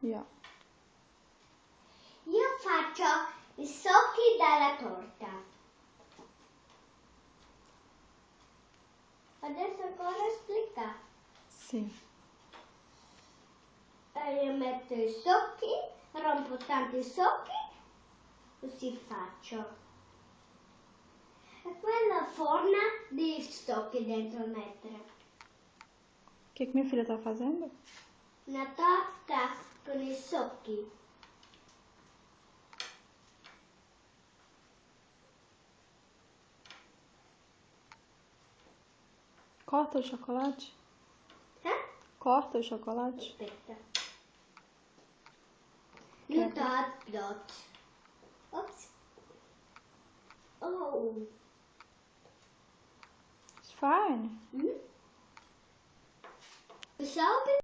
Ja. Io faccio i succhi dalla torta. Adesso cosa spiega? Sì. Io metto i succhi, rompo tanti succhi, così faccio. E quella forma di succhi dentro mettere. O que minha filha tá fazendo? Una torta con i succhi. Corta o chocolate? Corta o chocolate? Aspetta. Nu dot. Ops. Oh. It's fine. So